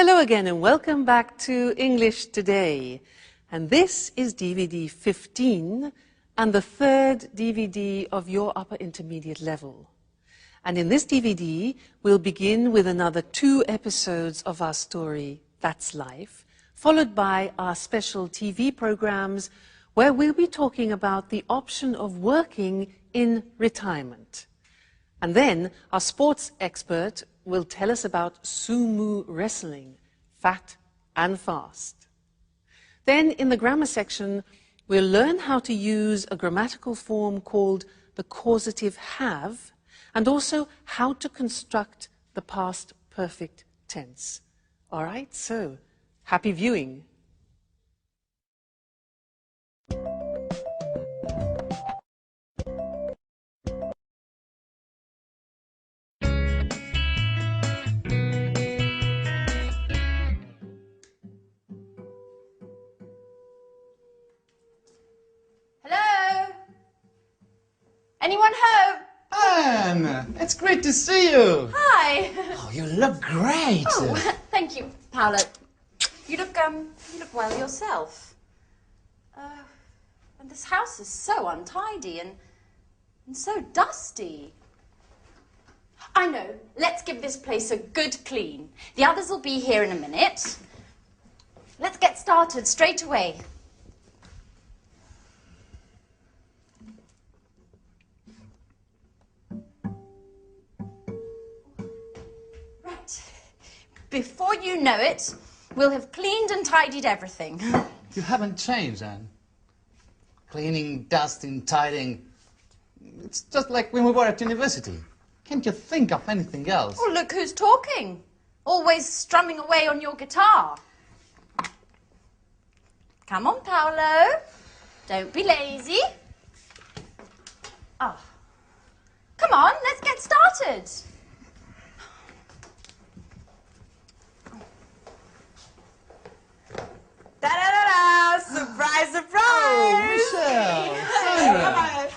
Hello again and welcome back to English Today. And this is DVD 15 and the third DVD of your upper intermediate level. And in this DVD, we'll begin with another 2 episodes of our story, That's Life, followed by our special TV programs where we'll be talking about the option of working in retirement. And then our sports expert will tell us about sumo wrestling, fat and fast. Then in the grammar section, we'll learn how to use a grammatical form called the causative have, and also how to construct the past perfect tense. All right, so happy viewing. Hello? Anyone home? Anne, it's great to see you. Hi. Oh, you look great. Oh, thank you, Paolo. You look well yourself. And this house is so untidy and so dusty. I know. Let's give this place a good clean. The others will be here in a minute. Let's get started straight away. Right. Before you know it, we'll have cleaned and tidied everything. You haven't changed, Anne. Cleaning, dusting, tidying. It's just like when we were at university. Can't you think of anything else? Oh, look who's talking. Always strumming away on your guitar. Come on, Paolo. Don't be lazy. Oh. Come on, let's get started. Da-da-da-da! Surprise, surprise! Oh, Michelle! Sandra!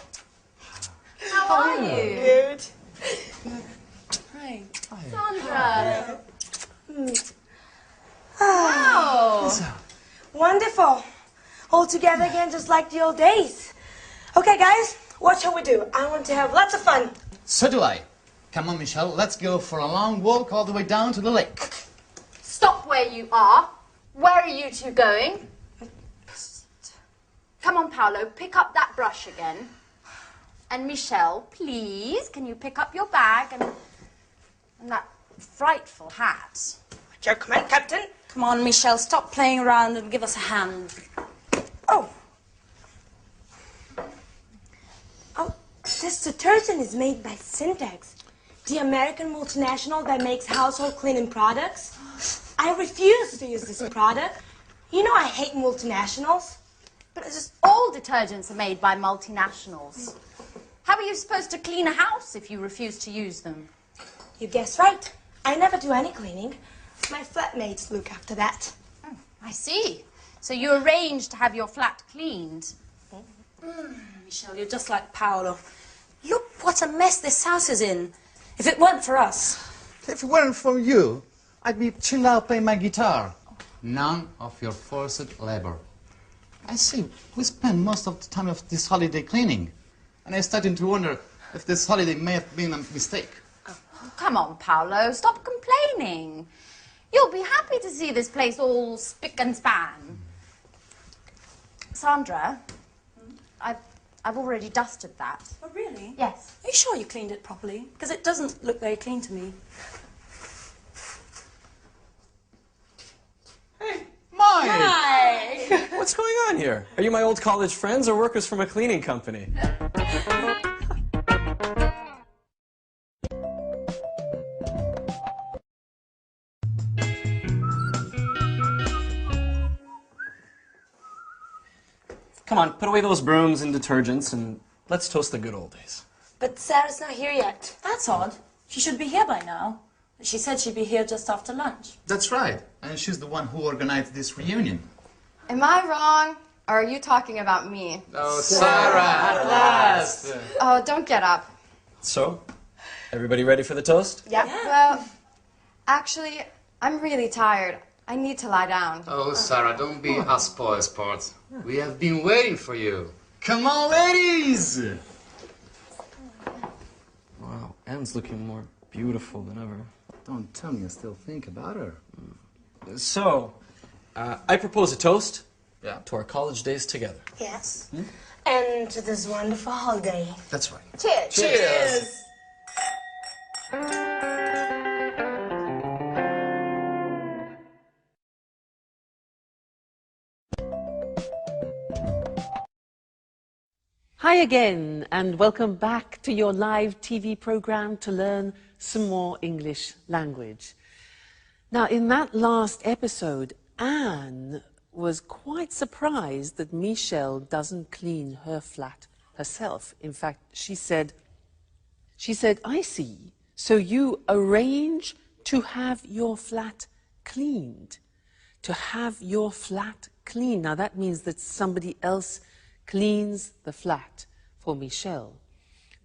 How are you? Good. Hi. Sandra. Wow. Wonderful. All together again, just like the old days. Okay, guys, what shall we do? I want to have lots of fun. So do I. Come on, Michelle, let's go for a long walk all the way down to the lake. Stop where you are. Where are you two going? Come on, Paolo, pick up that brush again. And Michelle, please, can you pick up your bag and that frightful hat? At your command, Captain. Come on, Michelle, stop playing around and give us a hand. Oh. Oh, this detergent is made by Syntax, the American multinational that makes household cleaning products. I refuse to use this product. You know I hate multinationals. But it's just all detergents are made by multinationals. How are you supposed to clean a house if you refuse to use them? You guessed right. I never do any cleaning. My flatmates look after that. Oh, I see. So you arranged to have your flat cleaned. Michelle, you're just like Paolo. Look what a mess this house is in. If it weren't for us. If it weren't for you, I'd be chilled out playing my guitar. None of your forced labor. I see, we spend most of the time of this holiday cleaning. And I'm starting to wonder if this holiday may have been a mistake. Oh, come on, Paolo, stop complaining. You'll be happy to see this place all spick and span. Sandra, I've already dusted that. Oh, really? Yes. Are you sure you cleaned it properly? Because it doesn't look very clean to me. Mike! Hi! What's going on here? Are you my old college friends or workers from a cleaning company? Come on, put away those brooms and detergents and let's toast the good old days. But Sarah's not here yet. That's odd. She should be here by now. She said she'd be here just after lunch. That's right. And she's the one who organized this reunion. Am I wrong? Or are you talking about me? Oh, Sarah, at last! Oh, don't get up. So, everybody ready for the toast? Yeah. Well, actually, I'm really tired. I need to lie down. Oh, Sarah, don't be a spoil sport. We have been waiting for you. Come on, ladies! Wow, Anne's looking more beautiful than ever. Don't tell me you still think about her. So, I propose a toast Yeah. to our college days together. Yes. And to this wonderful holiday. That's right. Cheers. Cheers. Hi again, and welcome back to your live TV program to learn some more English language. Now, in that last episode, Anne was quite surprised that Michelle doesn't clean her flat herself. In fact, she said, I see, so you arrange to have your flat cleaned. To have your flat cleaned. Now, that means that somebody else cleans the flat for Michelle.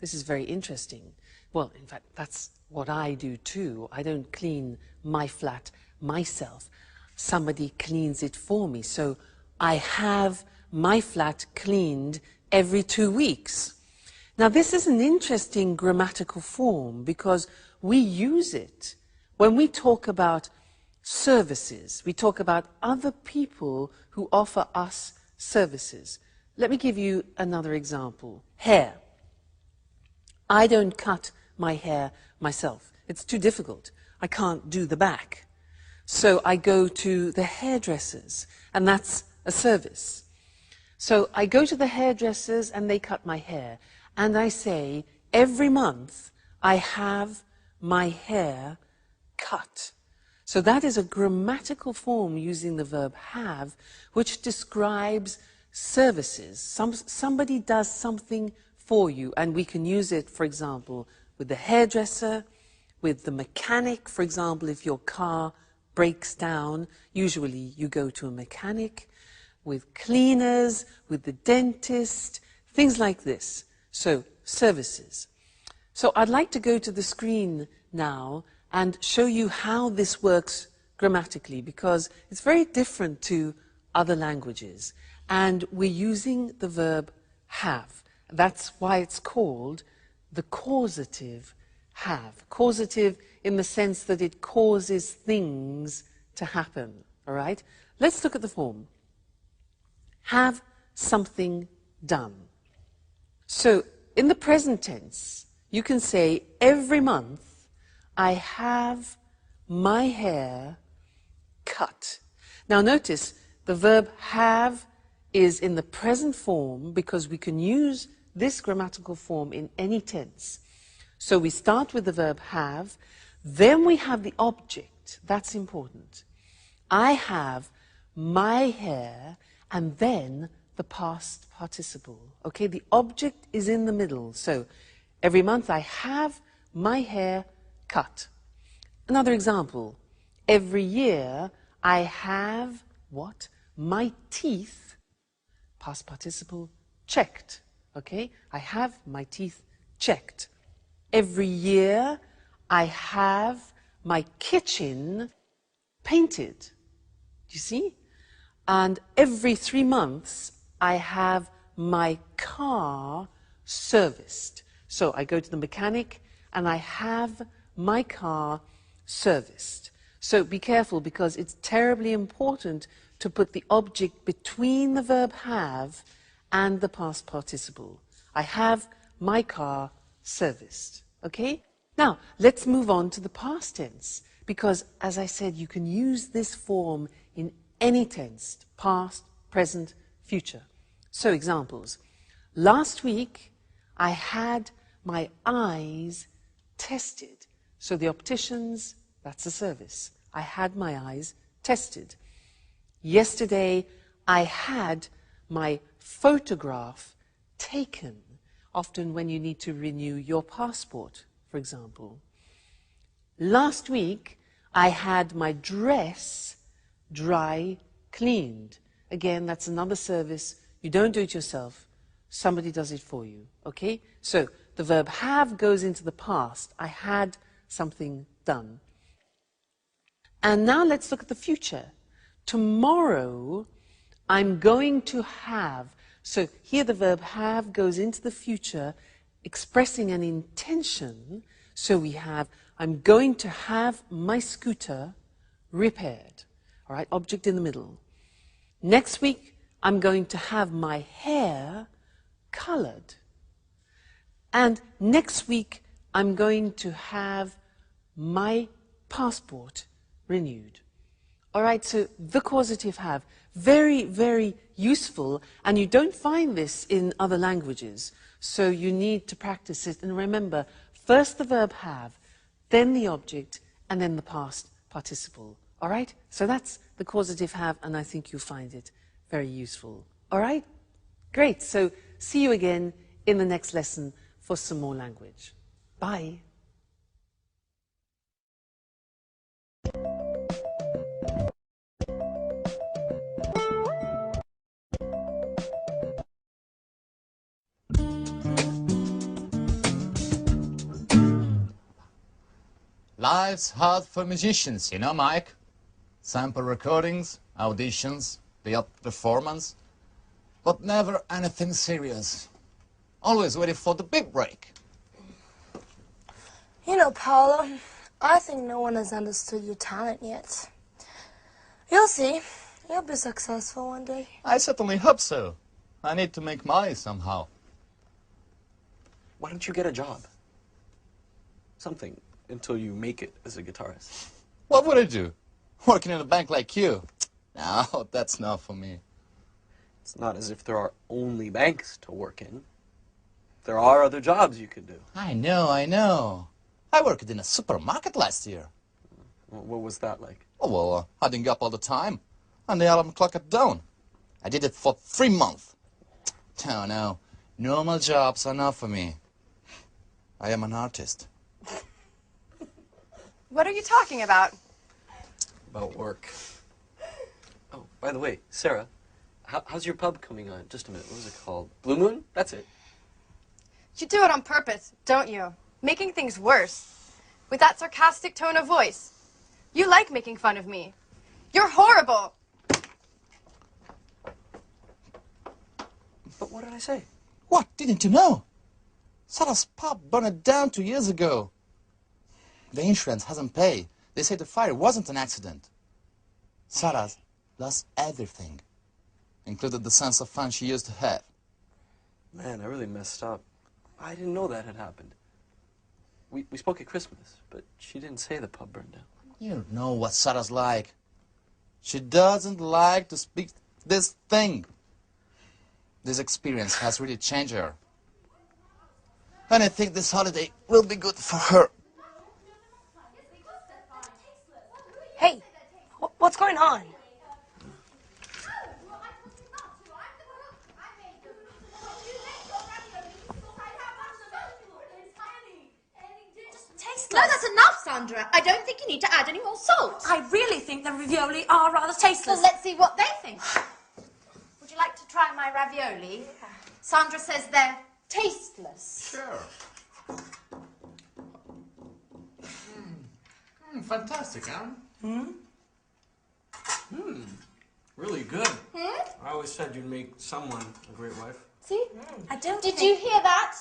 This is very interesting. Well, in fact, that's what I do too. I don't clean my flat myself. Somebody cleans it for me. So I have my flat cleaned every 2 weeks. Now, this is an interesting grammatical form because we use it when we talk about services. We talk about other people who offer us services. Let me give you another example. Hair. I don't cut my hair myself. It's too difficult. I can't do the back. So I go to the hairdressers, and that's a service. So I go to the hairdressers and they cut my hair. And I say, every month I have my hair cut. So that is a grammatical form using the verb have, which describes services. Somebody does something for you, and we can use it, for example, with the hairdresser, with the mechanic. For example, if your car breaks down, usually you go to a mechanic, with cleaners, with the dentist, things like this. So, services. So I'd like to go to the screen now and show you how this works grammatically, because it's very different to other languages. And we're using the verb have. That's why it's called the causative have. Causative in the sense that it causes things to happen. All right? Let's look at the form. Have something done. So in the present tense, you can say, every month I have my hair cut. Now notice, the verb have is in the present form because we can use this grammatical form in any tense. So we start with the verb have, then we have the object. That's important. I have my hair, and then the past participle. Okay, the object is in the middle. So every month I have my hair cut. Another example. Every year I have what? My teeth, past participle, checked. Okay, I have my teeth checked. Every year I have my kitchen painted. Do you see? And every 3 months I have my car serviced. So I go to the mechanic and I have my car serviced. So be careful, because it's terribly important to put the object between the verb have and the past participle. I have my car serviced. Okay? Now, let's move on to the past tense, because, as I said, you can use this form in any tense, past, present, future. So, examples. Last week, I had my eyes tested. So the opticians, that's a service. I had my eyes tested. Yesterday, I had my photograph taken. Often when you need to renew your passport, for example. Last week, I had my dress dry cleaned. Again, that's another service. You don't do it yourself. Somebody does it for you. Okay? So the verb have goes into the past. I had something done. And now let's look at the future. Tomorrow, I'm going to have. So here the verb have goes into the future, expressing an intention. So we have, I'm going to have my scooter repaired. All right, object in the middle. Next week, I'm going to have my hair colored. And next week, I'm going to have my passport renewed. All right, so the causative have, very, very useful, and you don't find this in other languages, so you need to practice it. And remember, first the verb have, then the object, and then the past participle. All right, so that's the causative have, and I think you'll find it very useful. All right, great. So see you again in the next lesson for some more language. Bye. Life's hard for musicians, you know, Mike. Sample recordings, auditions, the odd performance, but never anything serious. Always waiting for the big break. You know, Paolo, I think no one has understood your talent yet. You'll see. You'll be successful one day. I certainly hope so. I need to make money somehow. Why don't you get a job? Something, until you make it as a guitarist. What would I do? Working in a bank like you? No, that's not for me. It's not as if there are only banks to work in. There are other jobs you could do. I know, I know. I worked in a supermarket last year. What was that like? Oh, well, adding up all the time. And the alarm clock at dawn. I did it for 3 months. Oh, no. Normal jobs are not for me. I am an artist. What are you talking about? About work. Oh, by the way, Sarah, how's your pub coming on? Just a minute, what was it called? Blue Moon? That's it. You do it on purpose, don't you? Making things worse. With that sarcastic tone of voice. You like making fun of me. You're horrible. But what did I say? What? Didn't you know? Sarah's pub burned down 2 years ago. The insurance hasn't paid. They say the fire wasn't an accident. Sarah's lost everything, including the sense of fun she used to have. Man, I really messed up. I didn't know that had happened. We spoke at Christmas, but she didn't say the pub burned down. You know what Sarah's like. She doesn't like to speak this thing. This experience has really changed her. And I think this holiday will be good for her. Hey, what's going on? No, that's enough, Sandra. I don't think you need to add any more salt. I really think the ravioli are rather tasteless. Well, let's see what they think. Would you like to try my ravioli? Sandra says they're tasteless. Sure. Fantastic, huh? Really good. I always said you'd make someone a great wife. See? Did you hear that?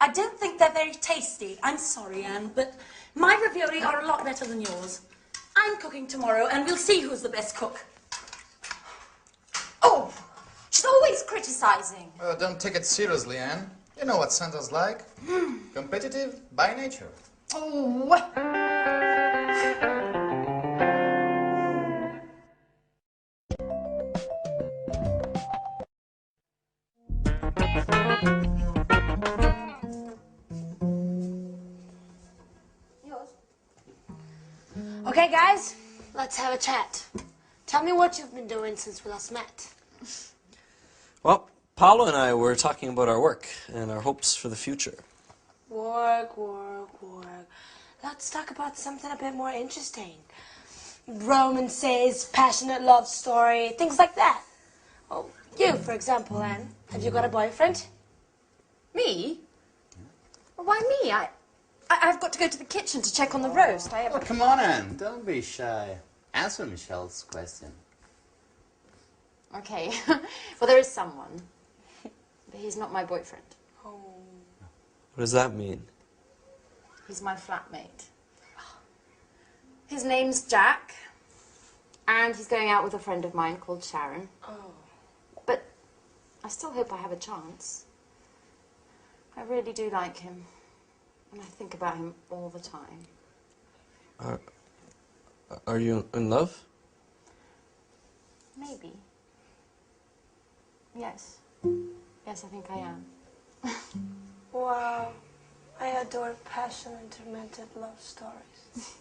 I don't think they're very tasty. I'm sorry, Anne, but my ravioli are a lot better than yours. I'm cooking tomorrow, and we'll see who's the best cook. Oh, she's always criticizing. Well, don't take it seriously, Anne. You know what Santa's like. Competitive by nature. Oh. Okay, guys, let's have a chat. Tell me what you've been doing since we last met. Well, Paolo and I were talking about our work and our hopes for the future. Work. Let's talk about something a bit more interesting. Romances, passionate love story, things like that. Oh, you, for example, Anne. Have you got a boyfriend? Me? Well, why me? I've got to go to the kitchen to check on the roast. Oh, come on, Anne. Don't be shy. Answer Michelle's question. Okay. Well, there is someone. But he's not my boyfriend. What does that mean? He's my flatmate. His name's Jack. And he's going out with a friend of mine called Sharon. But I still hope I have a chance. I really do like him. And I think about him all the time. Are you in love? Maybe. Yes. Yes, I think I am. Wow. I adore passion and tormented love stories.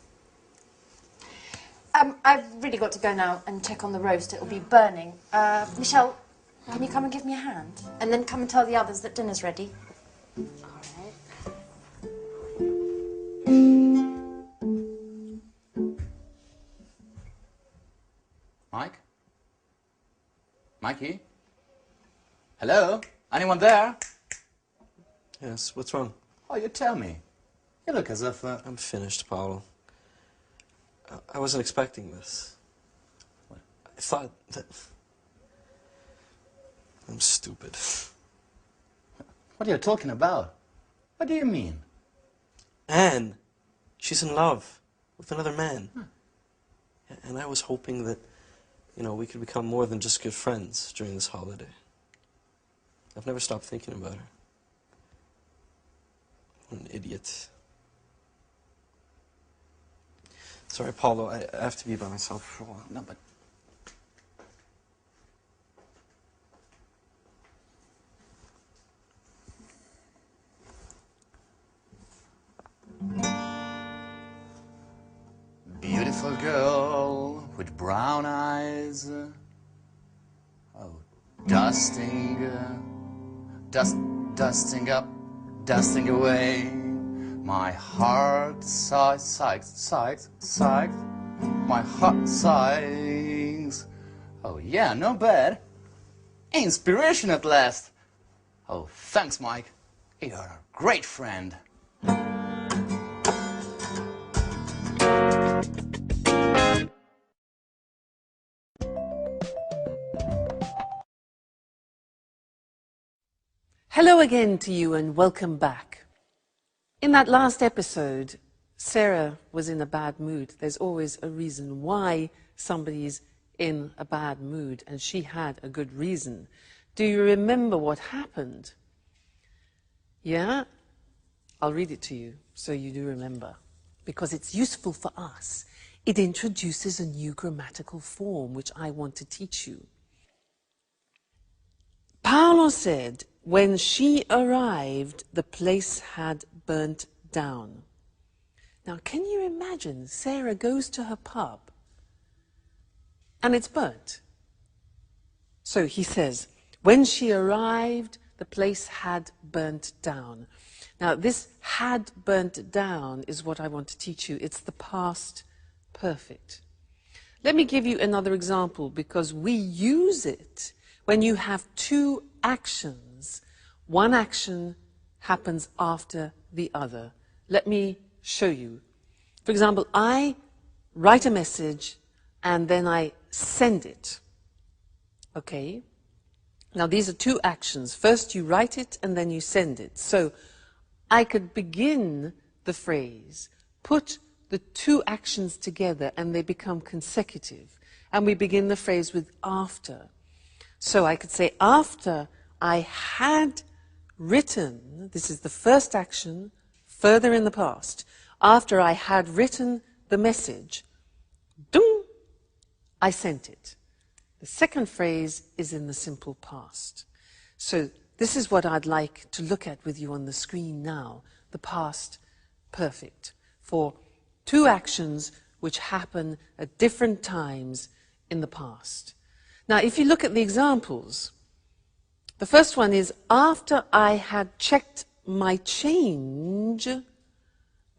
I've really got to go now and check on the roast. It'll be burning. Michelle, can you come and give me a hand? And then come and tell the others that dinner's ready. All right. Mike? Mikey? Hello? Anyone there? Yes, what's wrong? Oh, you tell me. You look as if... I'm finished, Paolo. I wasn't expecting this. What? I thought that... I'm stupid. What are you talking about? What do you mean? Anne, she's in love with another man. And I was hoping that, you know, we could become more than just good friends during this holiday. I've never stopped thinking about her. What an idiot. Sorry, Paulo, I have to be by myself for a while. No, but... Beautiful girl with brown eyes. Oh, dusting up, dusting away. My heart sighs. My heart sighs. Oh yeah, not bad. Inspiration at last. Oh, thanks, Mike. You're a great friend. Hello again to you and welcome back. In that last episode, Sarah was in a bad mood. There's always a reason why somebody's in a bad mood, and she had a good reason. Do you remember what happened? Yeah? I'll read it to you so you do remember, because it's useful for us. It introduces a new grammatical form which I want to teach you. Paolo said, when she arrived, the place had burnt down. Now, can you imagine Sarah goes to her pub and it's burnt? So he says, when she arrived, the place had burnt down. Now, this had burnt down is what I want to teach you. It's the past perfect. Let me give you another example, because we use it when you have two actions. One action happens after the other. Let me show you. For example, I write a message and then I send it. Okay? Now these are two actions. First you write it and then you send it. So I could begin the phrase, put the two actions together and they become consecutive. And we begin the phrase with after. So I could say, after I had written, this is the first action, further in the past. After I had written the message, ding, I sent it. The second phrase is in the simple past. So this is what I'd like to look at with you on the screen now, the past perfect, for two actions which happen at different times in the past. Now, if you look at the examples, the first one is, after I had checked my change,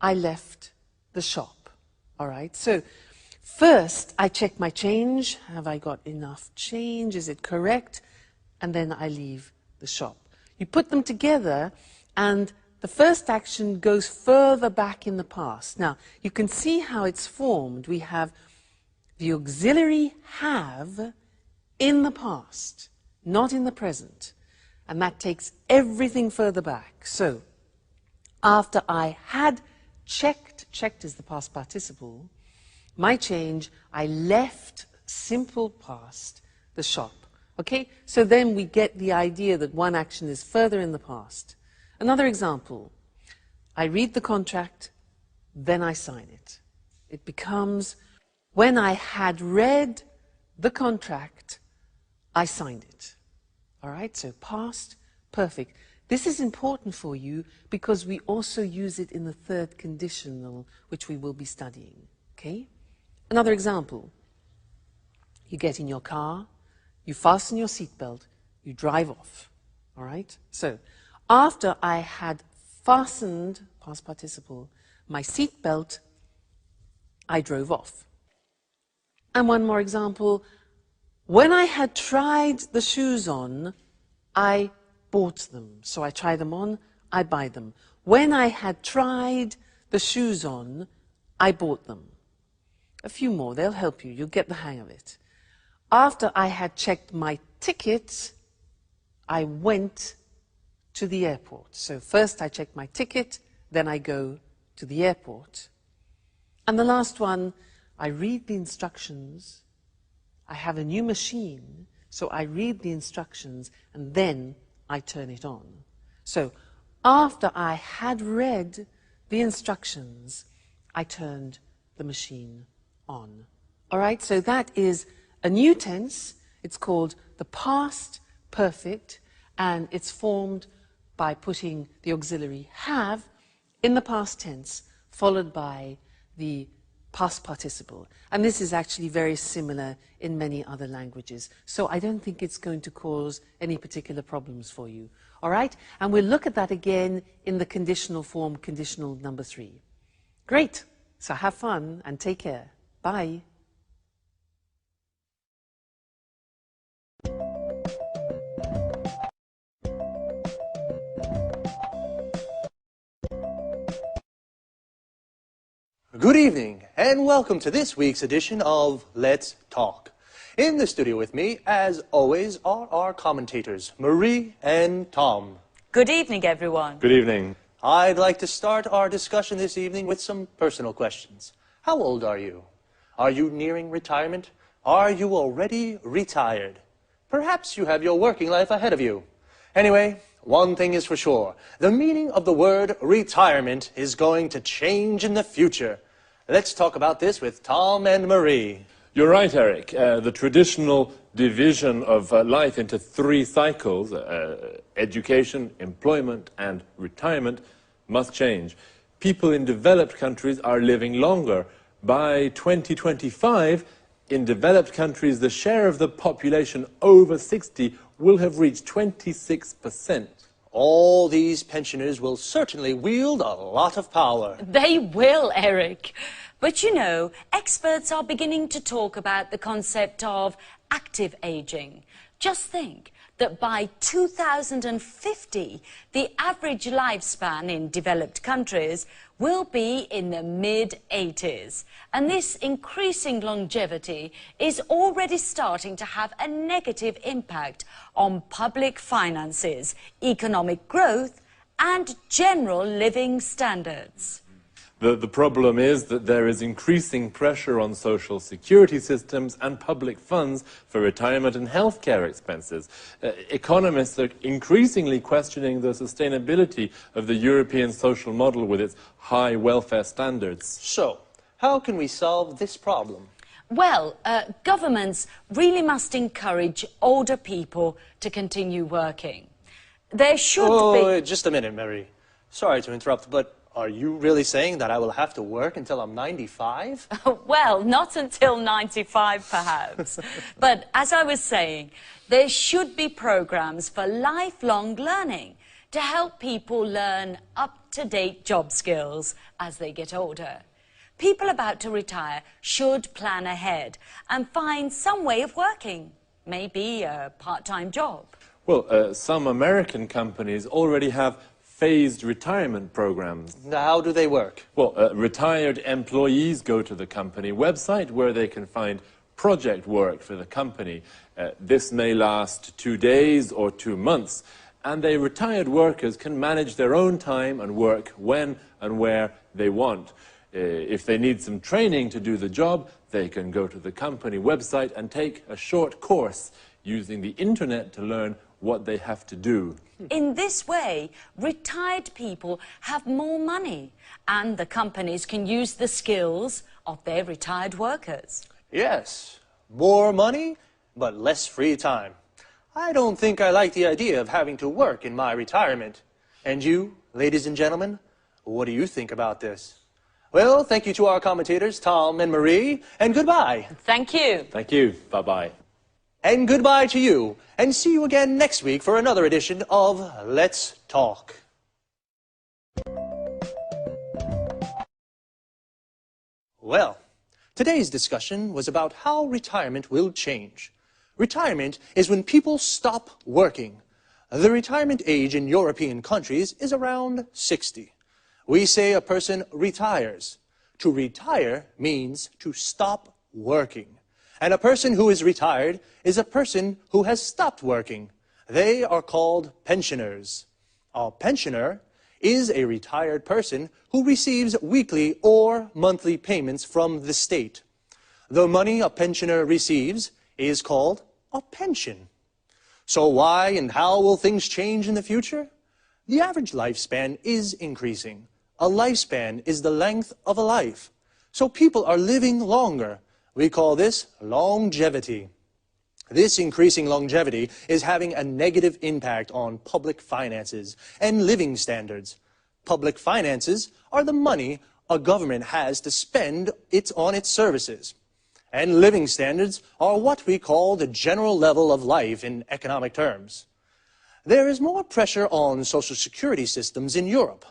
I left the shop. All right, so first I check my change. Have I got enough change? Is it correct? And then I leave the shop. You put them together and the first action goes further back in the past. Now, you can see how it's formed. We have the auxiliary have in the past, not in the present. And that takes everything further back. So, after I had checked is the past participle, my change, I left, simple past, the shop. Okay? So then we get the idea that one action is further in the past. Another example, I read the contract, then I sign it. It becomes, when I had read the contract, I signed it. All right? So past, perfect. This is important for you because we also use it in the third conditional, which we will be studying. Okay? Another example. You get in your car, you fasten your seatbelt, you drive off. All right? So, after I had fastened, past participle, my seatbelt, I drove off. And one more example. When I had tried the shoes on, I bought them. So I try them on, I buy them. When I had tried the shoes on, I bought them. A few more, they'll help you. You'll get the hang of it. After I had checked my ticket, I went to the airport. So first I check my ticket, then I go to the airport. And the last one, I read the instructions. I have a new machine, so I read the instructions, and then I turn it on. So after I had read the instructions, I turned the machine on. All right, so that is a new tense. It's called the past perfect, and it's formed by putting the auxiliary have in the past tense, followed by the past participle. And this is actually very similar in many other languages. So I don't think it's going to cause any particular problems for you. All right? And we'll look at that again in the conditional form, conditional number 3. Great. So have fun and take care. Bye. Good evening, and welcome to this week's edition of Let's Talk. In the studio with me, as always, are our commentators, Marie and Tom. Good evening, everyone. Good evening. I'd like to start our discussion this evening with some personal questions. How old are you? Are you nearing retirement? Are you already retired? Perhaps you have your working life ahead of you. Anyway, one thing is for sure. The meaning of the word retirement is going to change in the future. Let's talk about this with Tom and Marie. You're right, Eric. The traditional division of life into 3 cycles, education, employment, and retirement, must change. People in developed countries are living longer. By 2025, in developed countries, the share of the population over 60 will have reached 26%. All these pensioners will certainly wield a lot of power. They will, Eric. But you know, experts are beginning to talk about the concept of active aging. Just think that by 2050, the average lifespan in developed countries will be in the mid-80s. And this increasing longevity is already starting to have a negative impact on public finances, economic growth, and general living standards. The problem is that there is increasing pressure on social security systems and public funds for retirement and healthcare expenses. Economists are increasingly questioning the sustainability of the European social model with its high welfare standards. So, how can we solve this problem? Well, governments really must encourage older people to continue working. There should be... Just a minute, Mary. Sorry to interrupt, but are you really saying that I will have to work until I'm 95? Well, not until 95, perhaps. But as I was saying, there should be programs for lifelong learning to help people learn up-to-date job skills as they get older. People about to retire should plan ahead and find some way of working, maybe a part-time job. Well, some American companies already have phased retirement programs. How do they work? Well, retired employees go to the company website where they can find project work for the company. This may last 2 days or 2 months, and the retired workers can manage their own time and work when and where they want. If they need some training to do the job, they can go to the company website and take a short course using the internet to learn what they have to do. In this way, retired people have more money, and the companies can use the skills of their retired workers. Yes, more money, but less free time. I don't think I like the idea of having to work in my retirement. And you, ladies and gentlemen, what do you think about this? Well, thank you to our commentators, Tom and Marie, and goodbye. Thank you. Thank you. Bye-bye. And goodbye to you, and see you again next week for another edition of Let's Talk. Well, today's discussion was about how retirement will change. Retirement is when people stop working. The retirement age in European countries is around 60. We say a person retires. To retire means to stop working. And a person who is retired is a person who has stopped working. They are called pensioners. A pensioner is a retired person who receives weekly or monthly payments from the state. The money a pensioner receives is called a pension. So why and how will things change in the future? The average lifespan is increasing. A lifespan is the length of a life. So people are living longer. We call this longevity. This increasing longevity is having a negative impact on public finances and living standards. Public finances are the money a government has to spend on its services. And living standards are what we call the general level of life in economic terms. There is more pressure on social security systems in Europe.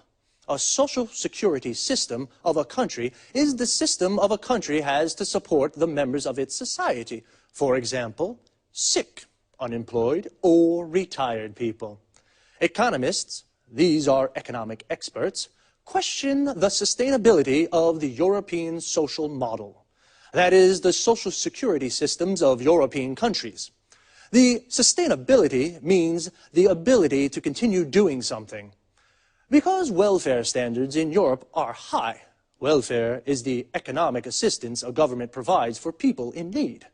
A social security system of a country is the system of a country has to support the members of its society. For example, sick, unemployed, or retired people. Economists, these are economic experts, question the sustainability of the European social model. That is, the social security systems of European countries. The sustainability means the ability to continue doing something. Because welfare standards in Europe are high, welfare is the economic assistance a government provides for people in need.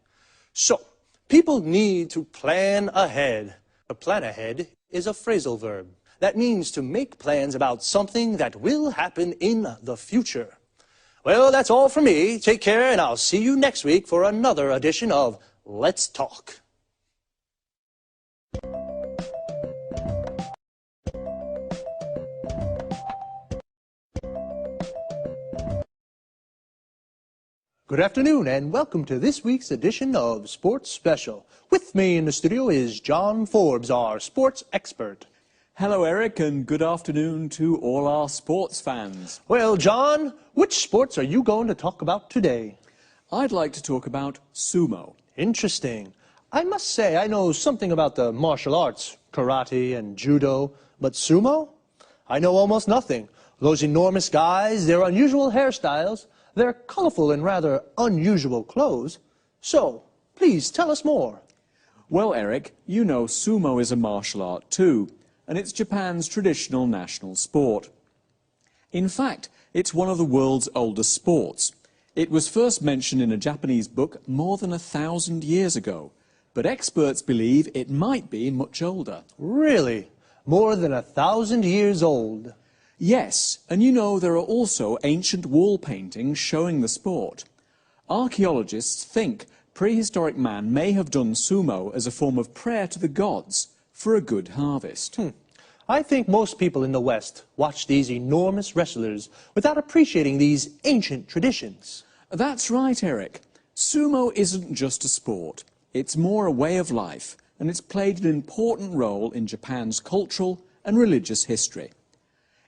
So, people need to plan ahead. To plan ahead is a phrasal verb. That means to make plans about something that will happen in the future. Well, that's all from me. Take care, and I'll see you next week for another edition of Let's Talk. Good afternoon, and welcome to this week's edition of Sports Special. With me in the studio is John Forbes, our sports expert. Hello, Eric, and good afternoon to all our sports fans. Well, John, which sports are you going to talk about today? I'd like to talk about sumo. Interesting. I must say I know something about the martial arts, karate and judo, but sumo? I know almost nothing. Those enormous guys, their unusual hairstyles, their colorful and rather unusual clothes. So, please tell us more. Well, Eric, you know sumo is a martial art too, and it's Japan's traditional national sport. In fact, it's one of the world's oldest sports. It was first mentioned in a Japanese book more than 1,000 years ago, but experts believe it might be much older. Really? More than 1,000 years old? Yes, and you know there are also ancient wall paintings showing the sport. Archaeologists think prehistoric man may have done sumo as a form of prayer to the gods for a good harvest. I think most people in the West watch these enormous wrestlers without appreciating these ancient traditions. That's right, Eric. Sumo isn't just a sport. It's more a way of life, and it's played an important role in Japan's cultural and religious history.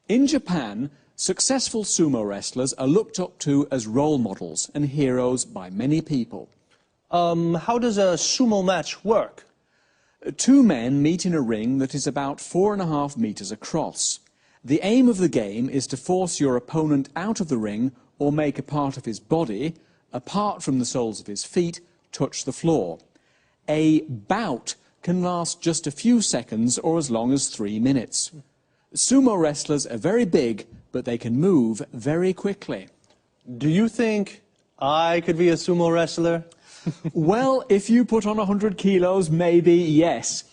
In Japan, successful sumo wrestlers are looked up to as role models and heroes by many people. How does a sumo match work? Two men meet in a ring that is about 4.5 meters across. The aim of the game is to force your opponent out of the ring or make a part of his body, apart from the soles of his feet, touch the floor. A bout can last just a few seconds or as long as 3 minutes. Sumo wrestlers are very big, but they can move very quickly. Do you think I could be a sumo wrestler? Well, if you put on 100 kilos, maybe yes.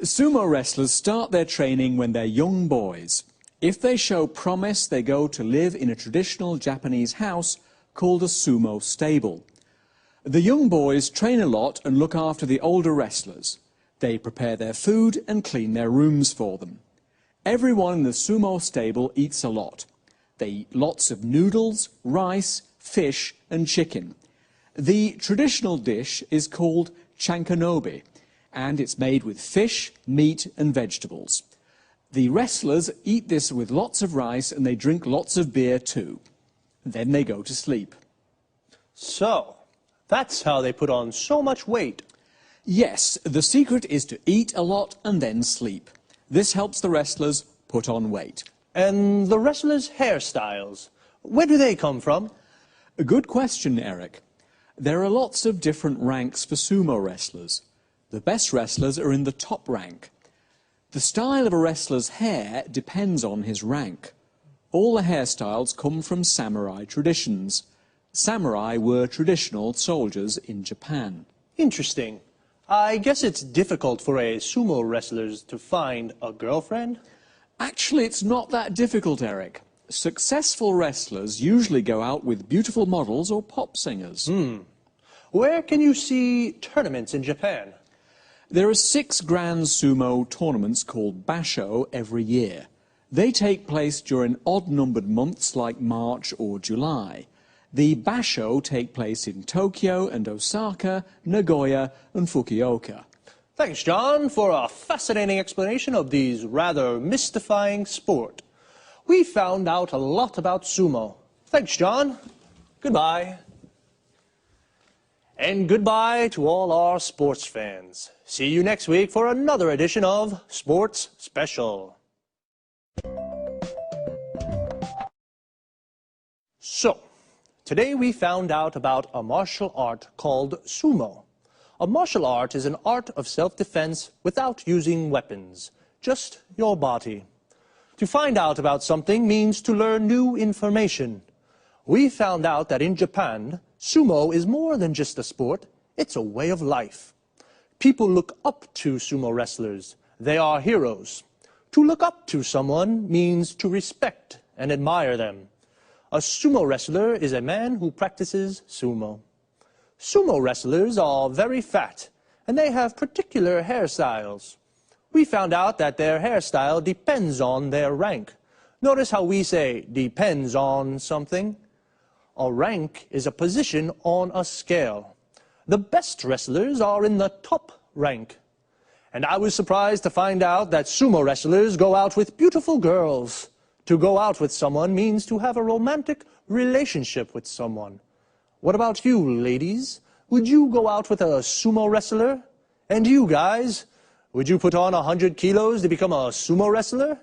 Sumo wrestlers start their training when they're young boys. If they show promise, they go to live in a traditional Japanese house called a sumo stable. The young boys train a lot and look after the older wrestlers. They prepare their food and clean their rooms for them. Everyone in the sumo stable eats a lot. They eat lots of noodles, rice, fish and chicken. The traditional dish is called chankanobi, and it's made with fish, meat and vegetables. The wrestlers eat this with lots of rice and they drink lots of beer too. Then they go to sleep. So, that's how they put on so much weight. Yes, the secret is to eat a lot and then sleep. This helps the wrestlers put on weight. And the wrestlers' hairstyles, where do they come from? A good question, Eric. There are lots of different ranks for sumo wrestlers. The best wrestlers are in the top rank. The style of a wrestler's hair depends on his rank. All the hairstyles come from samurai traditions. Samurai were traditional soldiers in Japan. Interesting. I guess it's difficult for a sumo wrestler to find a girlfriend? Actually, it's not that difficult, Eric. Successful wrestlers usually go out with beautiful models or pop singers. Where can you see tournaments in Japan? There are 6 grand sumo tournaments called basho every year. They take place during odd-numbered months like March or July. The basho take place in Tokyo and Osaka, Nagoya and Fukuoka. Thanks, John, for a fascinating explanation of these rather mystifying sport. We found out a lot about sumo. Thanks, John. Goodbye. And goodbye to all our sports fans. See you next week for another edition of Sports Special. So, today we found out about a martial art called sumo. A martial art is an art of self-defense without using weapons, just your body. To find out about something means to learn new information. We found out that in Japan, sumo is more than just a sport, it's a way of life. People look up to sumo wrestlers. They are heroes. To look up to someone means to respect and admire them. A sumo wrestler is a man who practices sumo. Sumo wrestlers are very fat, and they have particular hairstyles. We found out that their hairstyle depends on their rank. Notice how we say depends on something. A rank is a position on a scale. The best wrestlers are in the top rank. And I was surprised to find out that sumo wrestlers go out with beautiful girls. To go out with someone means to have a romantic relationship with someone. What about you, ladies? Would you go out with a sumo wrestler? And you guys? Would you put on 100 kilos to become a sumo wrestler?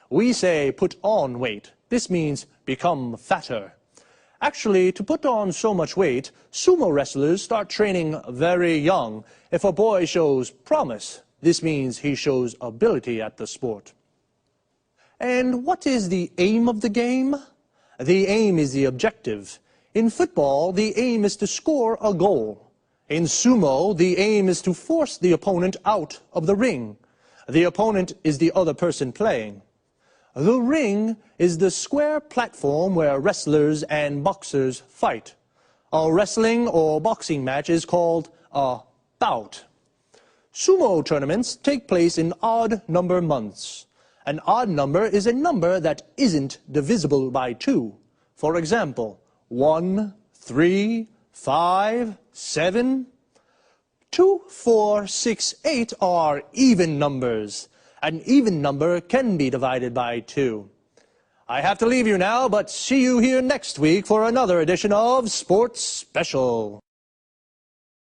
We say put on weight. This means become fatter. Actually, to put on so much weight, sumo wrestlers start training very young. If a boy shows promise, this means he shows ability at the sport. And what is the aim of the game? The aim is the objective. In football, the aim is to score a goal. In sumo, the aim is to force the opponent out of the ring. The opponent is the other person playing. The ring is the square platform where wrestlers and boxers fight. A wrestling or boxing match is called a bout. Sumo tournaments take place in odd number months. An odd number is a number that isn't divisible by 2. For example, 1, 3, 5, 7. 2, 4, 6, 8 are even numbers. An even number can be divided by 2. I have to leave you now, but see you here next week for another edition of Sports Special.